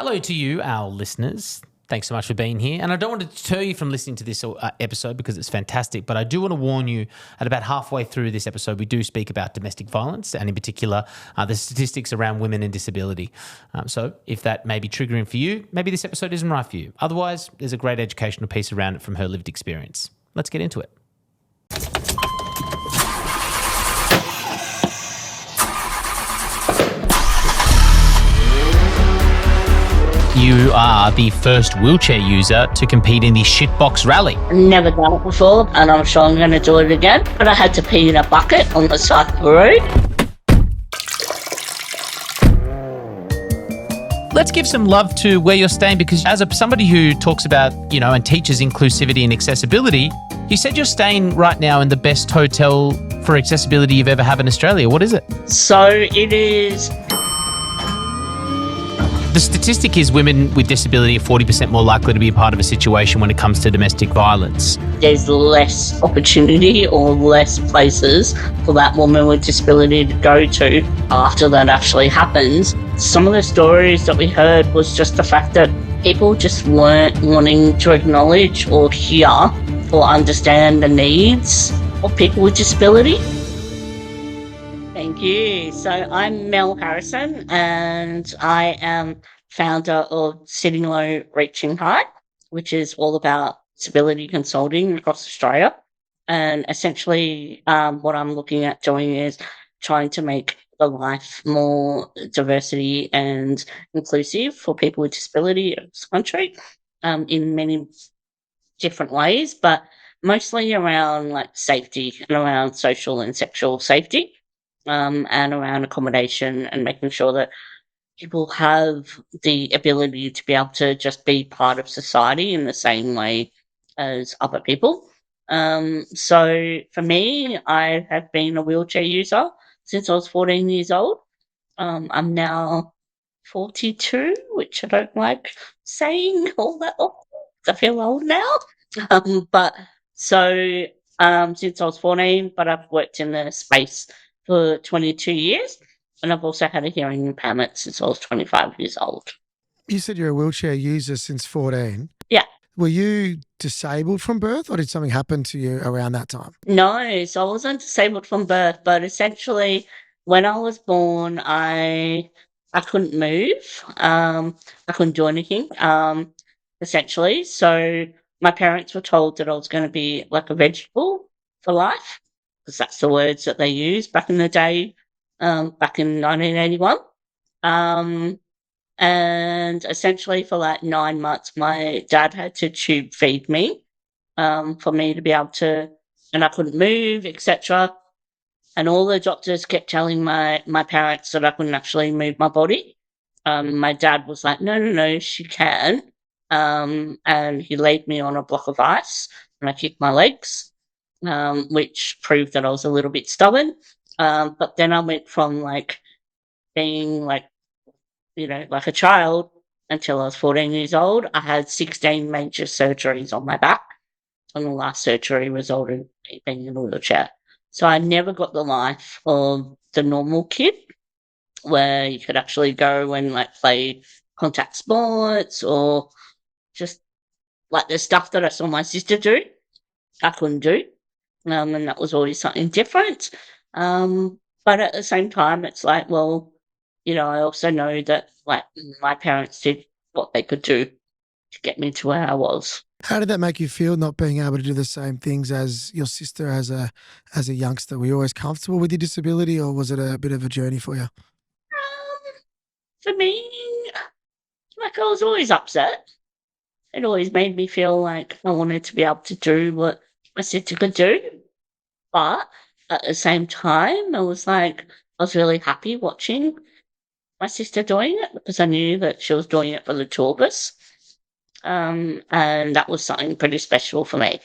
Hello to you, our listeners. Thanks so much for being here. And I don't want to deter you from listening to this episode because it's fantastic, but I do want to warn you at about halfway through this episode, we do speak about domestic violence and in particular, the statistics around women and disability. So if that may be triggering for you, maybe this episode isn't right for you. Otherwise, there's a great educational piece around it from her lived experience. Let's get into it. You are the first wheelchair user to compete in the Shitbox Rally. Never done it before, and I'm sure I'm going to do it again. But I had to pee in a bucket on the side of the road. Let's give some love to where you're staying, because as somebody who talks about, and teaches inclusivity and accessibility, you said you're staying right now in the best hotel for accessibility you've ever had in Australia. What is it? So it is... The statistic is women with disability are 40% more likely to be a part of a situation when it comes to domestic violence. There's less opportunity or less places for that woman with disability to go to after that actually happens. Some of the stories that we heard was just the fact that people just weren't wanting to acknowledge or hear or understand the needs of people with disability. Thank you. So I'm Mel Harrison and I am founder of Sitting Low, Reaching High, which is all about disability consulting across Australia. And essentially what I'm looking at doing is trying to make the life more diversity and inclusive for people with disability in this country in many different ways, but mostly around like safety and around social and sexual safety. And around accommodation and making sure that people have the ability to be able to just be part of society in the same way as other people. So for me, I have been a wheelchair user since I was 14 years old. I'm now 42, which I don't like saying all that often. I feel old now. Since I was 14, but I've worked in the space for 22 years, and I've also had a hearing impairment since I was 25 years old. You said you're a wheelchair user since 14. Yeah. Were you disabled from birth or did something happen to you around that time? No, so I wasn't disabled from birth, but essentially when I was born, I couldn't move. I couldn't do anything, essentially. So my parents were told that I was going to be like a vegetable for life, because that's the words that they used back in the day, back in 1981. And essentially for like 9 months, my dad had to tube feed me for me to be able to, and I couldn't move, etc. And all the doctors kept telling my parents that I couldn't actually move my body. My dad was like, no, she can. And he laid me on a block of ice and I kicked my legs. Which proved that I was a little bit stubborn. But then I went from like being like, like a child until I was 14 years old. I had 16 major surgeries on my back, and the last surgery resulted in me being in a wheelchair. So I never got the life of the normal kid where you could actually go and like play contact sports or just like the stuff that I saw my sister do, I couldn't do. And that was always something different. But at the same time, it's like, well, I also know that like my parents did what they could do to get me to where I was. How did that make you feel, not being able to do the same things as your sister as a youngster? Were you always comfortable with your disability, or was it a bit of a journey for you? For me, like I was always upset. It always made me feel like I wanted to be able to do what my sister could do. But at the same time, I was really happy watching my sister doing it because I knew that she was doing it for the two of us. And that was something pretty special for me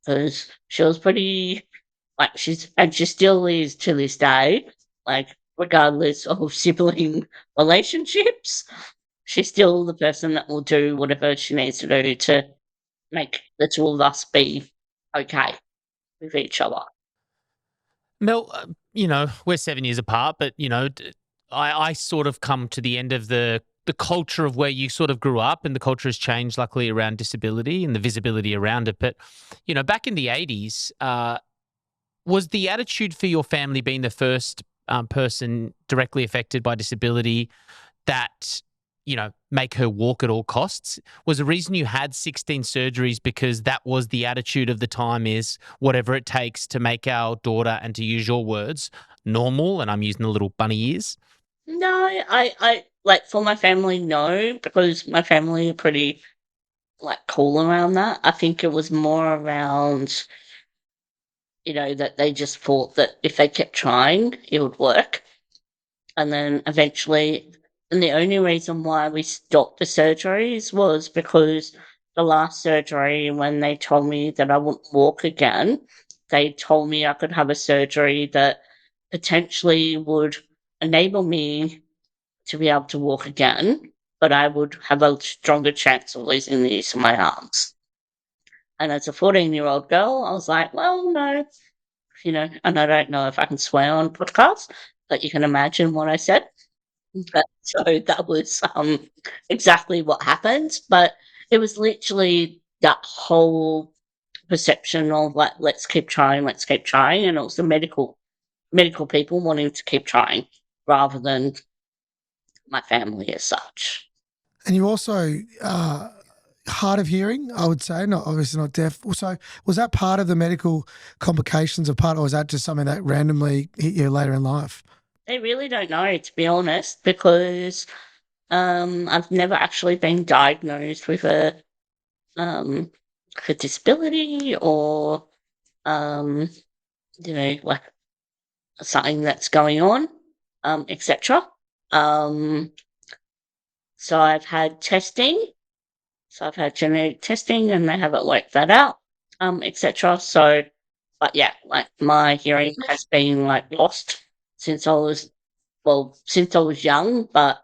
because she was pretty, like she still is to this day, like regardless of sibling relationships, she's still the person that will do whatever she needs to do to make the two of us be okay with each other. Mel, we're 7 years apart, but, I sort of come to the end of the the culture of where you sort of grew up, and the culture has changed luckily around disability and the visibility around it. But, back in the 80s, was the attitude for your family being the first person directly affected by disability that, make her walk at all costs? Was the reason you had 16 surgeries because that was the attitude of the time, is whatever it takes to make our daughter, and to use your words, normal? And I'm using the little bunny ears. No, I like for my family, no, because my family are pretty cool around that. I think it was more around, that they just thought that if they kept trying, it would work. And then eventually, and the only reason why we stopped the surgeries was because the last surgery, when they told me that I wouldn't walk again, they told me I could have a surgery that potentially would enable me to be able to walk again, but I would have a stronger chance of losing the use of my arms. And as a 14-year-old girl, I was like, well, no, and I don't know if I can swear on podcast, but you can imagine what I said. But, so that was exactly what happened. But it was literally that whole perception of let's keep trying, and it was the medical people wanting to keep trying rather than my family as such. And you also hard of hearing, I would say, not obviously not deaf. So was that part of the medical complications of part, or was that just something that randomly hit you later in life? They really don't know, to be honest, because I've never actually been diagnosed with a disability or something that's going on, etc. So I've had testing. So I've had genetic testing, and they haven't worked that out, etc. So, but yeah, my hearing has been lost since I was young, but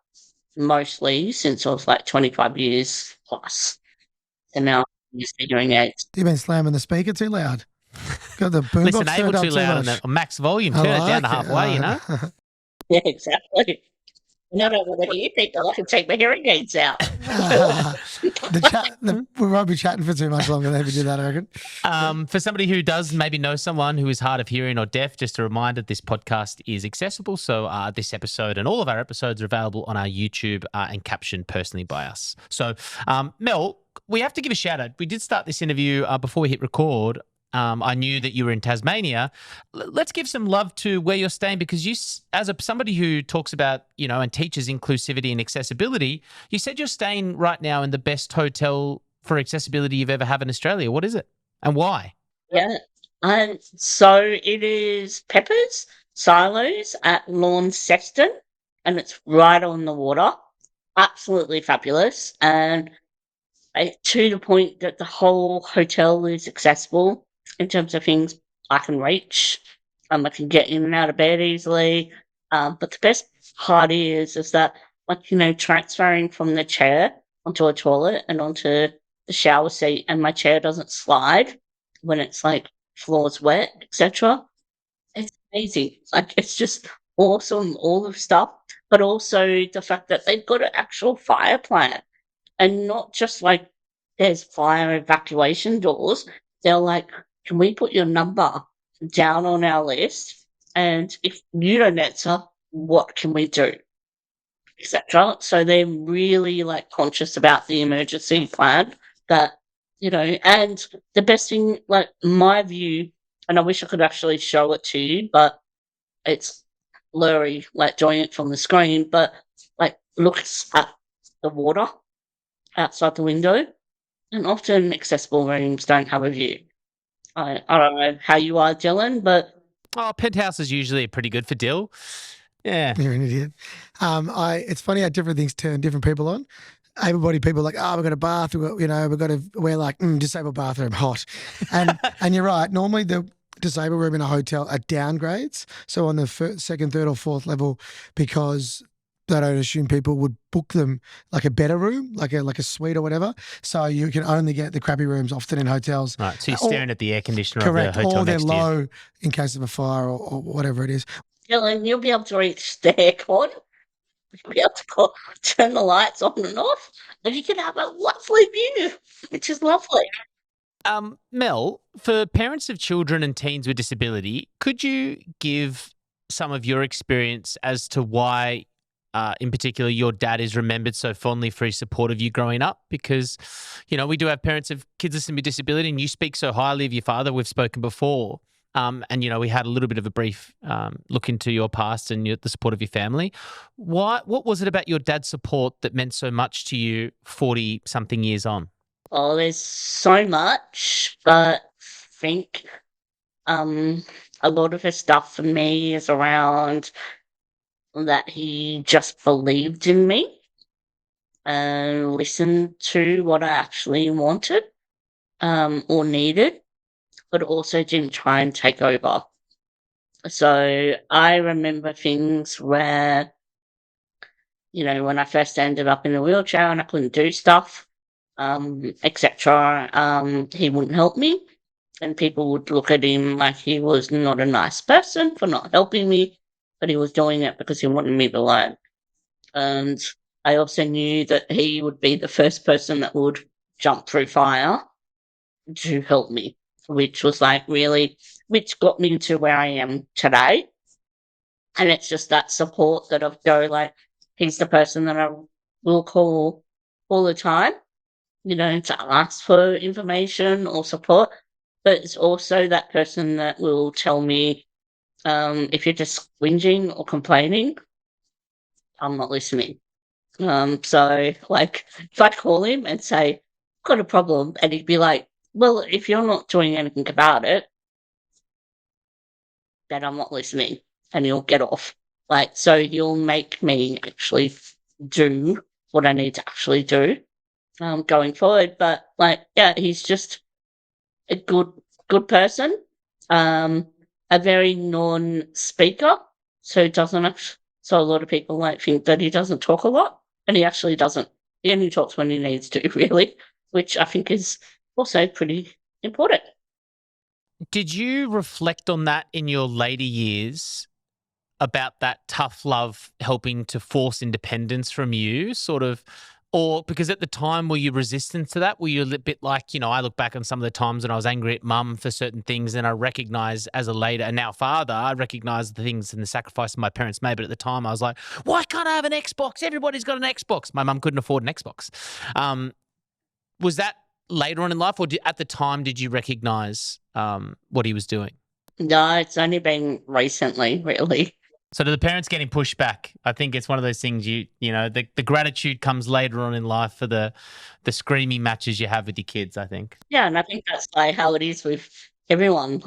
mostly since I was 25 years plus. And now I'm used to hearing aids. You've been slamming the speaker too loud. Got the boombox Listen, turned able up too loud on the max volume. Turn it down to halfway, Yeah, exactly. I don't want to hear people. I can take my hearing aids out. We won't be chatting for too much longer if we do that, I reckon. For somebody who does maybe know someone who is hard of hearing or deaf, just a reminder, this podcast is accessible. So this episode and all of our episodes are available on our YouTube and captioned personally by us. So, Mel, we have to give a shout out. We did start this interview before we hit record. I knew that you were in Tasmania. Let's give some love to where you're staying, because you, as somebody who talks about, and teaches inclusivity and accessibility, you said you're staying right now in the best hotel for accessibility you've ever had in Australia. What is it and why? Yeah. So it is Pepper's Silos at Launceston, and it's right on the water. Absolutely fabulous. And to the point that the whole hotel is accessible in terms of things I can reach. I can get in and out of bed easily. But the best part is that, transferring from the chair onto a toilet and onto the shower seat, and my chair doesn't slide when it's floor's wet, etc. It's amazing. It's just awesome, all the stuff. But also the fact that they've got an actual fire plan, and not just there's fire evacuation doors. They're can we put your number down on our list? And if you don't answer, what can we do? Etc. So they're really conscious about the emergency plan that, and the best thing, my view, and I wish I could actually show it to you, but it's blurry, doing it from the screen, but looks at the water outside the window, and often accessible rooms don't have a view. I don't know how you are, Dylan, but penthouses usually are pretty good for Dill. Yeah, you're an idiot. It's funny how different things turn different people on. Able-bodied people are we've got a bath, we've got to wear disabled bathroom, hot, and you're right. Normally the disabled room in a hotel are downgrades, so on the second, third, or fourth level, because they don't assume people would book them a better room, like a suite or whatever. So you can only get the crappy rooms often in hotels. Right. So you're staring at the air conditioner correct, of the hotel or they're next to you. low in case of a fire or whatever it is. Dylan, you'll be able to reach the aircon. You'll be able to turn the lights on and off, and you can have a lovely view, which is lovely. Mel, for parents of children and teens with disability, could you give some of your experience as to why, in particular, your dad is remembered so fondly for his support of you growing up? Because, we do have parents of kids with disability, and you speak so highly of your father. We've spoken before. And, we had a little bit of a brief look into your past and the support of your family. What was it about your dad's support that meant so much to you 40-something years on? Oh, there's so much, but I think a lot of his stuff for me is around that he just believed in me and listened to what I actually wanted or needed, but also didn't try and take over. So I remember things where, when I first ended up in a wheelchair and I couldn't do stuff, etc., he wouldn't help me. And people would look at him like he was not a nice person for not helping me, but he was doing it because he wanted me to learn. And I also knew that he would be the first person that would jump through fire to help me, which was which got me to where I am today. And it's just that support that I've he's the person that I will call all the time, to ask for information or support. But it's also that person that will tell me if you're just whinging or complaining, I'm not listening. So if I call him and say, I've got a problem, and he'd be like, well, if you're not doing anything about it, then I'm not listening, and he'll get off. So he'll make me actually do what I need to actually do going forward. But he's just a good person, a very non-speaker, so so a lot of people think that he doesn't talk a lot, and he actually doesn't. He only talks when he needs to, really, which I think is also pretty important. Did you reflect on that in your later years about that tough love helping to force independence from you, or because at the time, were you resistant to that? Were you a little bit like, I look back on some of the times when I was angry at mum for certain things, and I recognize as a later and now father, I recognize the things and the sacrifice my parents made. But at the time, I was like, why can't I have an Xbox? Everybody's got an Xbox. My mum couldn't afford an Xbox. Was that later on in life, or at the time, did you recognize what he was doing? No, it's only been recently, really. So do the parents getting pushed back? I think it's one of those things the gratitude comes later on in life for the screaming matches you have with your kids, I think. Yeah, and I think that's how it is with everyone.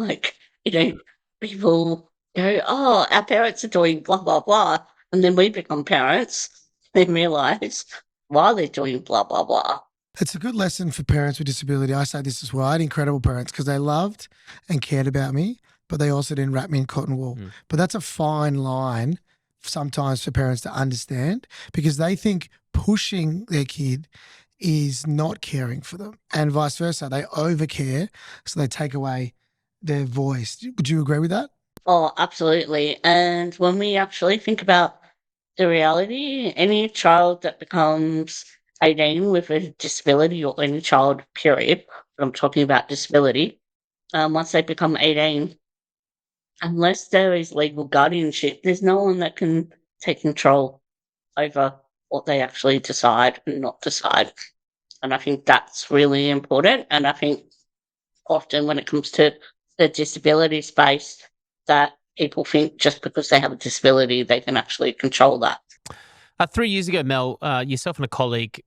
People go, oh, our parents are doing blah, blah, blah. And then we become parents and realise why they're doing blah, blah, blah. It's a good lesson for parents with disability. I say this as well. I had incredible parents because they loved and cared about me, but they also didn't wrap me in cotton wool. But that's a fine line sometimes for parents to understand, because they think pushing their kid is not caring for them, and vice versa. They overcare, so they take away their voice. Would you agree with that? Oh, absolutely. And when we actually think about the reality, any child that becomes 18 with a disability, or any child, period, but I'm talking about disability, once they become 18, unless there is legal guardianship, there's no one that can take control over what they actually decide and not decide. And I think that's really important. And I think often when it comes to the disability space, that people think just because they have a disability, they can actually control that. 3 years ago, Mel, yourself and a colleague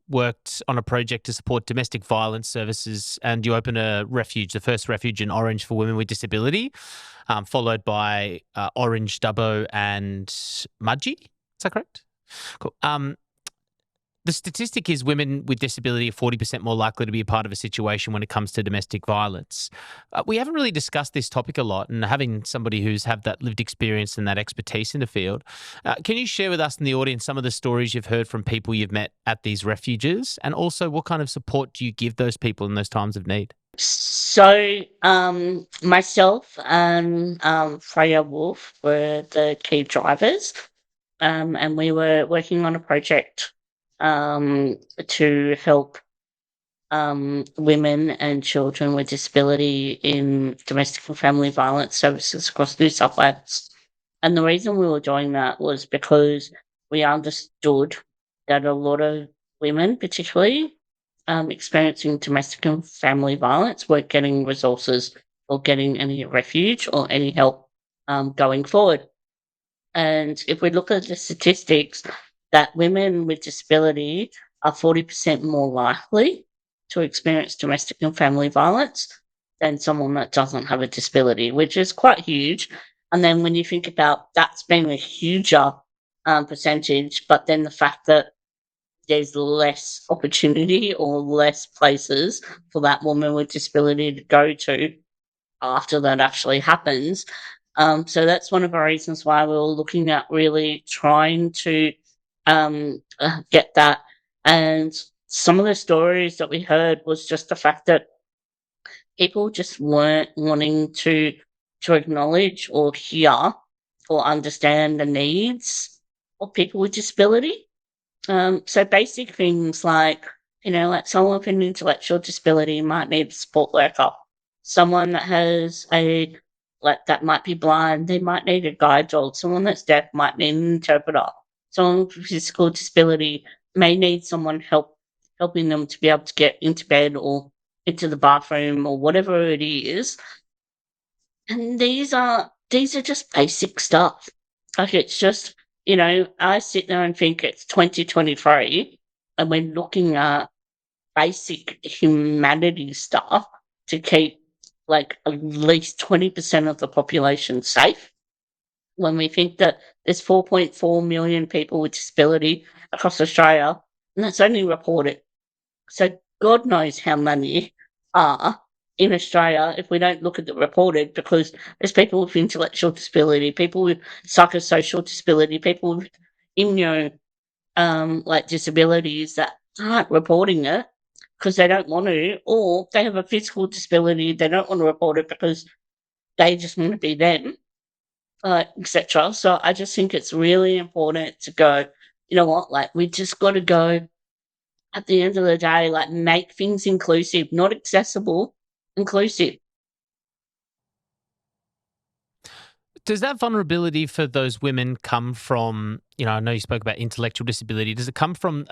worked on a project to support domestic violence services, and you opened a refuge, the first refuge in Orange for women with disability, followed by Orange, Dubbo and Mudgee. Is that correct? Cool. The statistic is women with disability are 40% more likely to be a part of a situation when it comes to domestic violence. We haven't really discussed this topic a lot, and having somebody who's had that lived experience and that expertise in the field, can you share with us and the audience some of the stories you've heard from people you've met at these refuges, and also what kind of support do you give those people in those times of need? So myself and Freya Wolf were the key drivers and we were working on a project to help women and children with disability in domestic and family violence services across New South Wales. And the reason we were doing that was because we understood that a lot of women, particularly experiencing domestic and family violence, weren't getting resources or getting any refuge or any help going forward. And if we look at the statistics, that women with disability are 40% more likely to experience domestic and family violence than someone that doesn't have a disability, which is quite huge. And then when you think about that's being a huger percentage, but then the fact that there's less opportunity or less places for that woman with disability to go to after that actually happens. So that's one of the reasons why we were looking at really trying to get that. And some of the stories that we heard was just the fact that people just weren't wanting to acknowledge or hear or understand the needs of people with disability. So basic things like, like someone with an intellectual disability might need a support worker. Someone that has that might be blind, they might need a guide dog. Someone that's deaf might need an interpreter. Someone with physical disability may need someone helping them to be able to get into bed or into the bathroom or whatever it is. And these are just basic stuff. Like it's just, I sit there and think it's 2023 and we're looking at basic humanity stuff to keep like at least 20% of the population safe. When we think that there's 4.4 million people with disability across Australia, and that's only reported. So God knows how many are in Australia if we don't look at the reported, because there's people with intellectual disability, people with psychosocial disability, people with immuno disabilities that aren't reporting it because they don't want to, or they have a physical disability, they don't want to report it because they just want to be them, etc. So I just think it's really important to go, you know what, like we just got to go at the end of the day, like make things inclusive, not accessible, inclusive. Does that vulnerability for those women come from, I know you spoke about intellectual disability. Does it come from,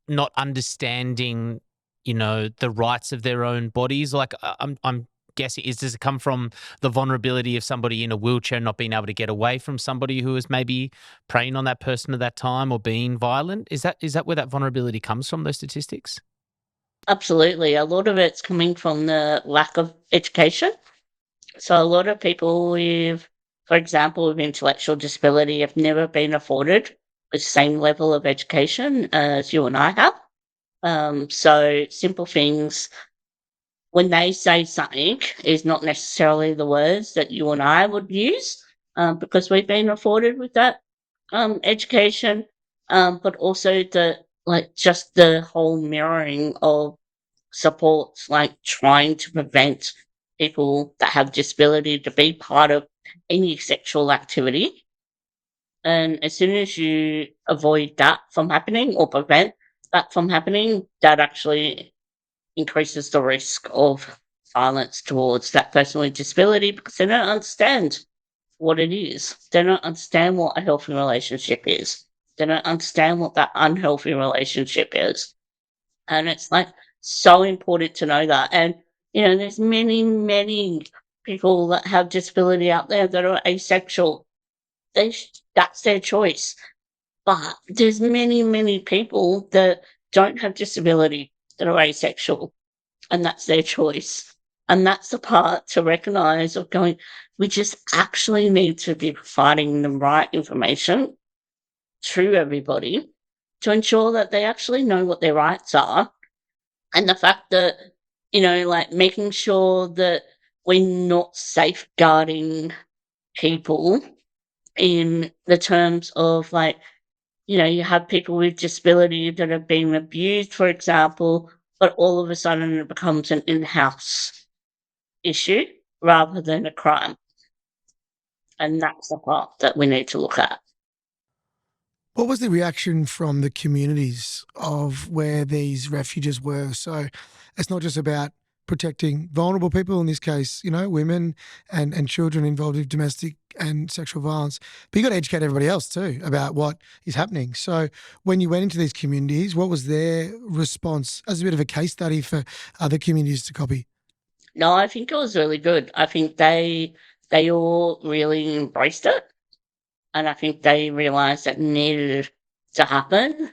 not understanding, the rights of their own bodies? Like I'm guessing, does it come from the vulnerability of somebody in a wheelchair not being able to get away from somebody who is maybe preying on that person at that time or being violent? Is that where that vulnerability comes from, those statistics? Absolutely. A lot of it's coming from the lack of education. So a lot of people with, for example, with intellectual disability have never been afforded the same level of education as you and I have. So simple things, when they say something, is not necessarily the words that you and I would use, because we've been afforded with that education, but also just the whole mirroring of supports, like trying to prevent people that have disability to be part of any sexual activity. And as soon as you avoid that from happening or prevent that from happening, that actually increases the risk of violence towards that person with disability, because they don't understand what it is. They don't understand what a healthy relationship is. They don't understand what that unhealthy relationship is. And it's like so important to know that. And, there's many, many people that have disability out there that are asexual. That's their choice. But there's many, many people that don't have disability that are asexual, and that's their choice. And that's the part to recognize of going, we just actually need to be providing the right information to everybody to ensure that they actually know what their rights are. And the fact that, making sure that we're not safeguarding people in the terms of you have people with disability that have been abused, for example, but all of a sudden it becomes an in-house issue rather than a crime. And that's the part that we need to look at. What was the reaction from the communities of where these refuges were? So it's not just about protecting vulnerable people, in this case, women and children involved with domestic and sexual violence, but you got to educate everybody else too about what is happening. So when you went into these communities, what was their response as a bit of a case study for other communities to copy? No, I think it was really good. I think they all really embraced it, and I think they realised that needed to happen.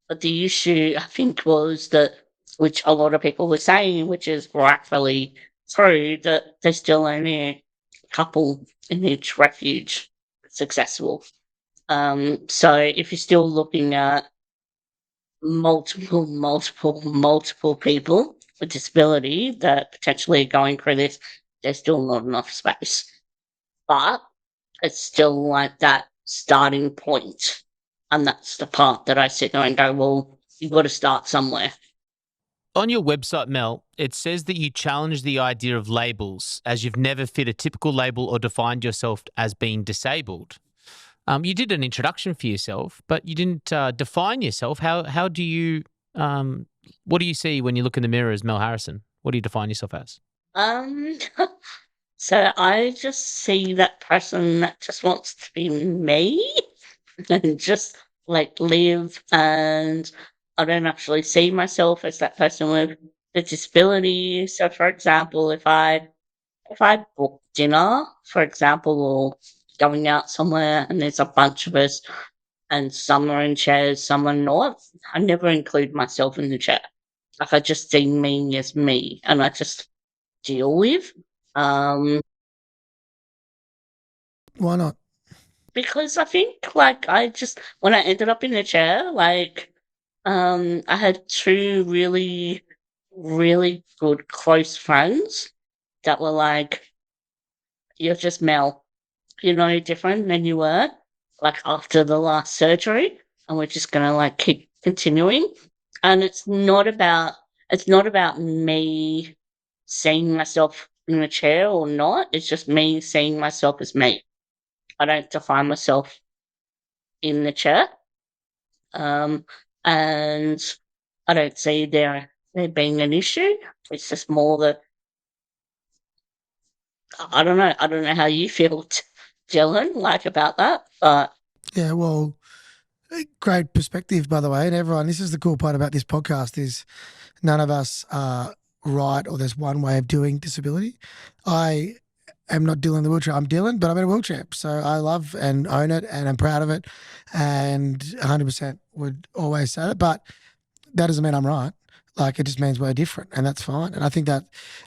But the issue, I think, was that, which a lot of people were saying, which is rightfully true, that there's still only a couple in each refuge successful. So if you're still looking at multiple people with disability that potentially are going through this, there's still not enough space. But it's still like that starting point. And that's the part that I sit there and go, well, you've got to start somewhere. On your website, Mel, it says that you challenge the idea of labels as you've never fit a typical label or defined yourself as being disabled. You did an introduction for yourself, but you didn't define yourself. How do you, what do you see when you look in the mirror as Mel Harrison? What do you define yourself as? Um, so I just see that person that just wants to be me and just like live, and I don't actually see myself as that person with a disability. So for example, if I book dinner, for example, or going out somewhere and there's a bunch of us and some are in chairs, some are not, I never include myself in the chair. Like I just see me as me and I just deal with. Um, Why not? because I think like I just when I ended up in the chair, like I had two really, really good close friends that were like, you're just Mel. You're no different than you were, like after the last surgery, and we're just gonna like keep continuing. And it's not about me seeing myself in the chair or not. It's just me seeing myself as me. I don't define myself in the chair. Um, and I don't see there being an issue. It's just more that I don't know. I don't know how you feel, Dylan, like about that, but Yeah, well, great perspective, by the way. And everyone, this is the cool part about this podcast is none of us are right or there's one way of doing disability. I am not Dylan in the wheelchair. I'm Dylan, but I'm in a wheelchair. So I love and own it and I'm proud of it and 100% would always say it. But that doesn't mean I'm right. Like it just means we're different and that's fine. And I think that,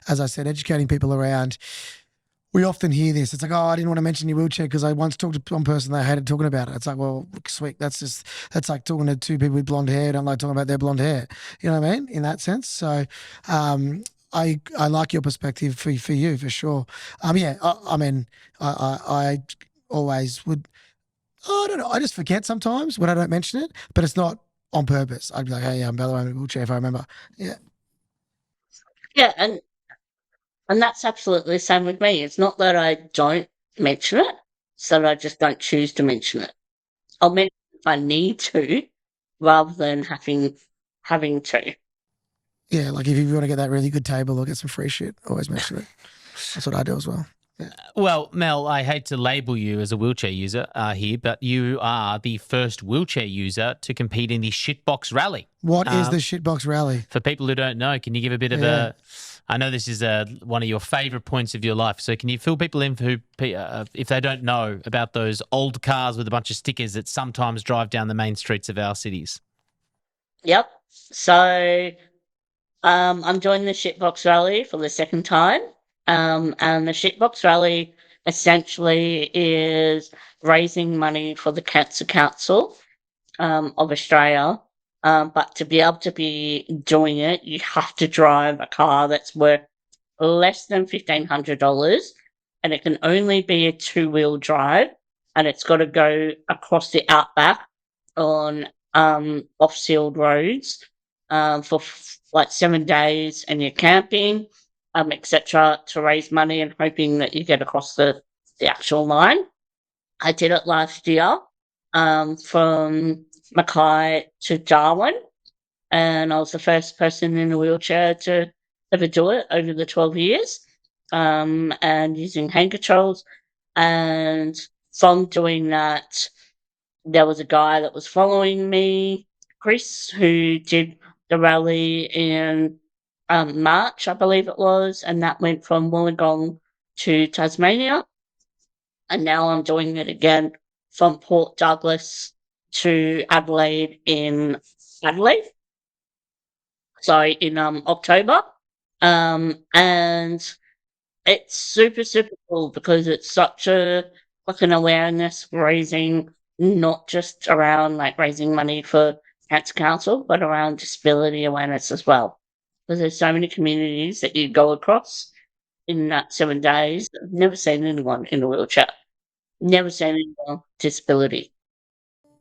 as I said, educating people around, we often hear this. It's like, oh, I didn't want to mention your wheelchair because I once talked to one person, they hated talking about it. It's like, well, sweet. That's like talking to two people with blonde hair. Don't like talking about their blonde hair. You know what I mean? In that sense. So, I like your perspective for you for sure. Yeah. I mean, I always would. I don't know. I just forget sometimes when I don't mention it, but it's not on purpose. I'd be like, hey, I'm by the way, I'm in a wheelchair if I remember. Yeah. yeah, and that's absolutely the same with me. It's not that I don't mention it, it's that I just don't choose to mention it. I'll mention it if I need to, rather than having to. Yeah. Like if you want to get that really good table or get some free shit, always mention it. That's what I do as well. Yeah. Well, Mel, I hate to label you as a wheelchair user here, but you are the first wheelchair user to compete in the Shitbox Rally. What is the Shitbox Rally? For people who don't know, can you give a bit of a? I know this is one of your favourite points of your life, so can you fill people in who, if they don't know about those old cars with a bunch of stickers that sometimes drive down the main streets of our cities? Yep. So I'm joining the Shitbox Rally for the second time. And the Shitbox Rally essentially is raising money for the Cancer Council of Australia. But to be able to be doing it, you have to drive a car that's worth less than $1,500, and it can only be a two-wheel drive, and it's got to go across the Outback on off-sealed roads for like 7 days, and you're camping, etc., to raise money and hoping that you get across the actual line. I did it last year. from Mackay to Darwin, and I was the first person in a wheelchair to ever do it over the 12 years, and using hand controls. And from doing that, there was a guy that was following me, Chris, who did the rally in March, I believe it was, and that went from Wollongong to Tasmania. And now I'm doing it again from Port Douglas to Adelaide in Adelaide. So in October. And it's super, super cool because it's such a like an awareness raising, not just around like raising money for Cancer Council, but around disability awareness as well. Because there's so many communities that you go across in that 7 days. I've never seen anyone in a wheelchair. Never seen anyone with disability.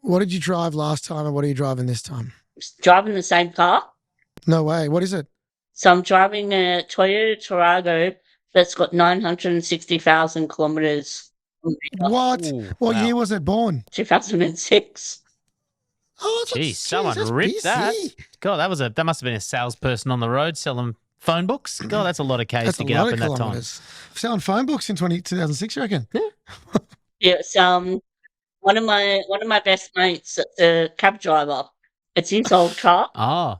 What did you drive last time and what are you driving this time? Driving the same car. No way. What is it? So I'm driving a Toyota Tarago that's got 960,000 kilometres. What? Ooh, What wow. year was it born? 2006. Oh, Geez, someone that's ripped that. BC. God, that must have been a salesperson on the road selling phone books. God, that's a lot of K's That's to a get lot up of in that time. kilometres. Selling phone books in 2006, you reckon? Yes, one of my best mates, a cab driver. It's his old car, Oh,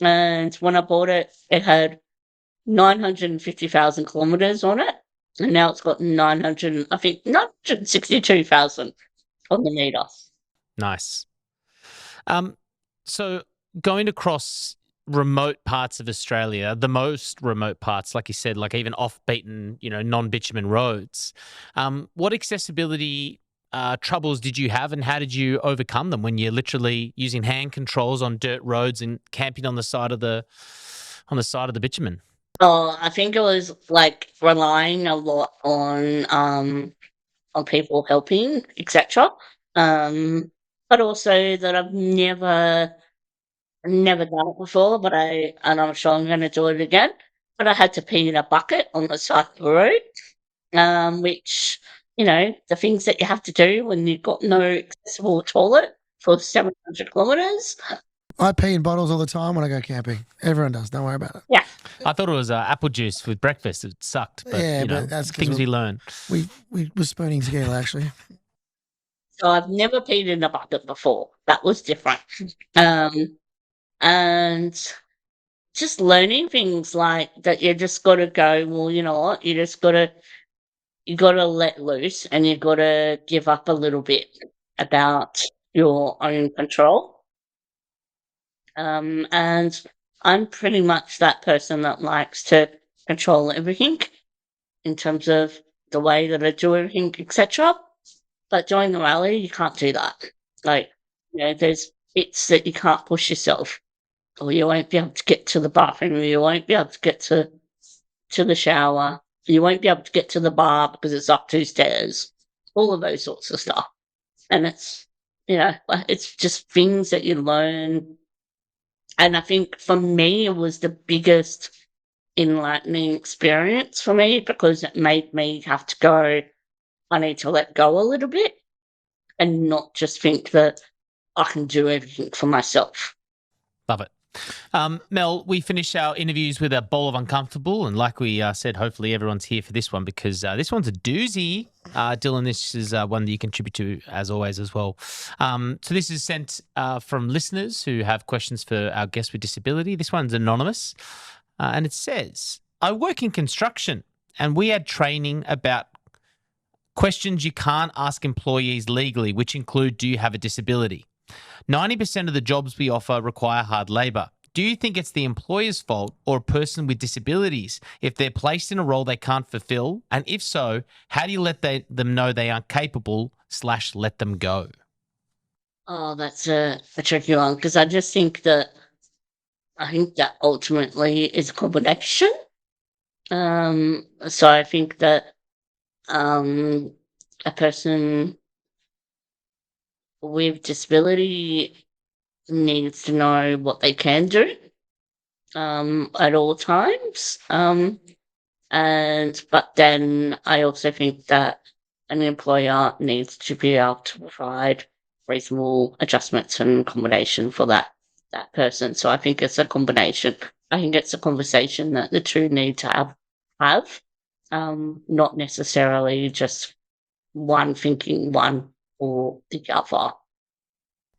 and when I bought it, it had 950,000 kilometres on it, and now it's got 962,000 on the meter. nice. So going across remote parts of Australia, the most remote parts, like you said, like even off-beaten, non-bitumen roads, what accessibility troubles did you have and how did you overcome them when you're literally using hand controls on dirt roads and camping on the side of the bitumen? Oh, I think it was like relying a lot on people helping, etc. But also that I've never done it before, and I'm sure I'm going to do it again. But I had to pee in a bucket on the side of the road, which the things that you have to do when you've got no accessible toilet for 700 kilometres. I pee in bottles all the time when I go camping. Everyone does. Don't worry about it. Yeah, I thought it was apple juice with breakfast. It sucked, but Yeah, but that's 'cause things we learn. We were spooning together, actually. so I've never peed in a bucket before. That was different. And just learning things like that, you just got to go. Well, you know what? You got to let loose, and you got to give up a little bit about your own control. And I'm pretty much that person that likes to control everything in terms of the way that I do everything, etc. But during the rally, you can't do that. Like, there's bits that you can't push yourself, or you won't be able to get to the bathroom, or you won't be able to get to the shower, you won't be able to get to the bar because it's up 2 stairs, all of those sorts of stuff. And it's just things that you learn. And I think for me, it was the biggest enlightening experience for me because it made me have to go, I need to let go a little bit and not just think that I can do everything for myself. Love it. Mel, we finish our interviews with a bowl of uncomfortable, and like we said, hopefully everyone's here for this one because this one's a doozy. Dylan, this is one that you contribute to as always as well. So this is sent from listeners who have questions for our guests with disability. This one's anonymous, and it says, I work in construction and we had training about questions you can't ask employees legally, which include, do you have a disability? 90% of the jobs we offer require hard labour. Do you think it's the employer's fault or a person with disabilities if they're placed in a role they can't fulfill? And if so, how do you let them know they aren't capable / let them go? Oh, that's a tricky one because I think that ultimately is a combination. So I think that a person with disability needs to know what they can do at all times. But then I also think that an employer needs to be able to provide reasonable adjustments and accommodation for that person. So I think it's a combination. I think it's a conversation that the two need to have, not necessarily just one thinking one or the other.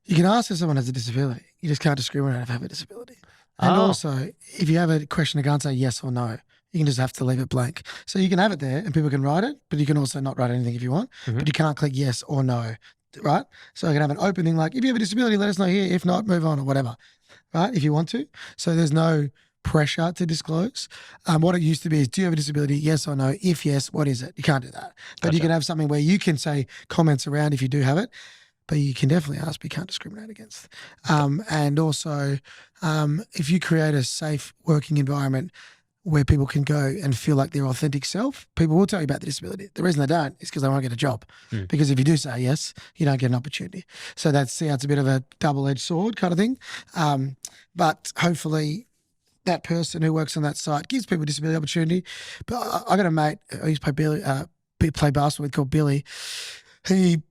You can ask if someone has a disability. You just can't discriminate if they have a disability. And Oh. also, if you have a question, you can't say yes or no. You can just have to leave it blank. So you can have it there and people can write it, but you can also not write anything if you want. But you can't click yes or no, right? So you can have an open thing like, if you have a disability, let us know here. If not, move on or whatever, right? If you want to. So there's no pressure to disclose. What it used to be is, do you have a disability? Yes or no? If yes, what is it? You can't do that. But you can have something where you can say comments around if you do have it. But you can definitely ask, but you can't discriminate against. And also, if you create a safe working environment where people can go and feel like their authentic self, people will tell you about the disability. The reason they don't is because they won't get a job. Because if you do say yes, you don't get an opportunity. So it's a bit of a double-edged sword kind of thing. But hopefully that person who works on that site gives people disability opportunity. But I got a mate I used to play basketball with called Billy. He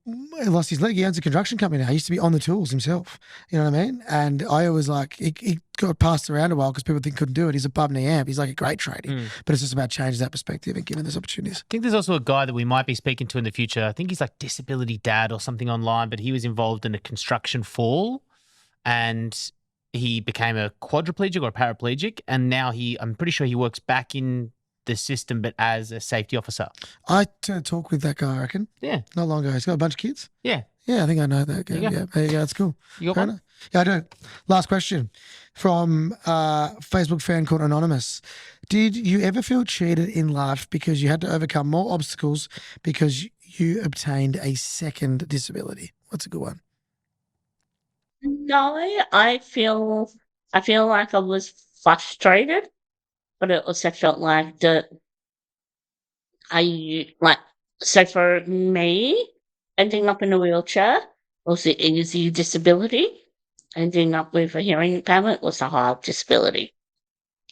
lost his leg. He owns a construction company now. He used to be on the tools himself. You know what I mean? And I always he got passed around a while because people think he couldn't do it. He's a bum knee amp. He's like a great tradie. But it's just about changing that perspective and giving those opportunities. I think there's also a guy that we might be speaking to in the future. I think he's like Disability Dad or something online, but he was involved in a construction fall and he became a quadriplegic or a paraplegic. And now I'm pretty sure he works back in the system, but as a safety officer. I talked with that guy, I reckon. Yeah. Not long ago. He's got a bunch of kids. Yeah. Yeah, I think I know that guy. There you go. Yeah, there you go. That's cool. You got Fair one? enough. Yeah, I do. Last question from a Facebook fan called Anonymous. Did you ever feel cheated in life because you had to overcome more obstacles because you obtained a second disability? What's a good one? No, I feel like I was frustrated, but it also felt like so for me, ending up in a wheelchair was the easy disability. Ending up with a hearing impairment was a hard disability.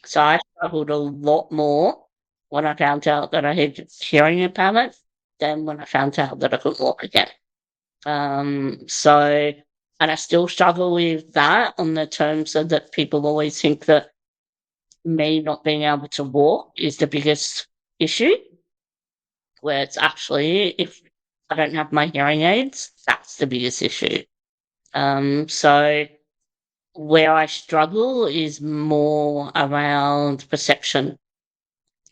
So I struggled a lot more when I found out that I had hearing impairment than when I found out that I could walk again. And I still struggle with that on the terms of that people always think that me not being able to walk is the biggest issue, where it's actually, if I don't have my hearing aids, that's the biggest issue. So where I struggle is more around perception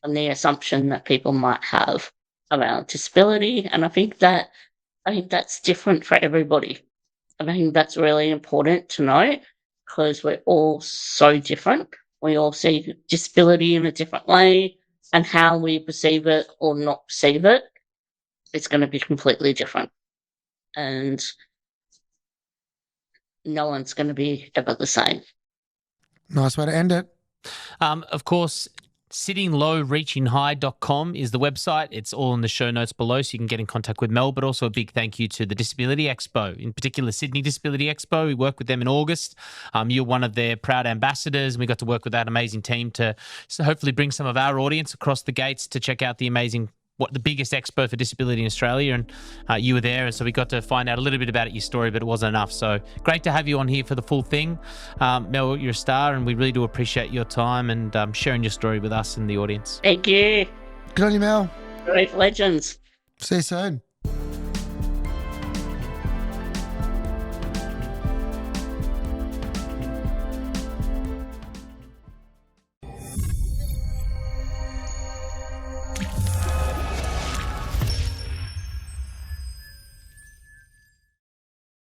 and the assumption that people might have around disability. And I think that's different for everybody. And I think that's really important to know because we're all so different. We all see disability in a different way, and how we perceive it or not perceive it is going to be completely different. And no one's going to be ever the same. Nice way to end it. Of course, sittinglowreachinghigh.com is the website. It's all in the show notes below, so you can get in contact with Mel, but also a big thank you to the Disability Expo, in particular Sydney Disability Expo. We worked with them in August. You're one of their proud ambassadors, and we got to work with that amazing team to hopefully bring some of our audience across the gates to check out the biggest expo for disability in Australia, and you were there, and so we got to find out a little bit about your story, but it wasn't enough. So great to have you on here for the full thing. Mel, you're a star, and we really do appreciate your time and sharing your story with us and the audience. Thank you. Good on you, Mel. Great legends. See you soon.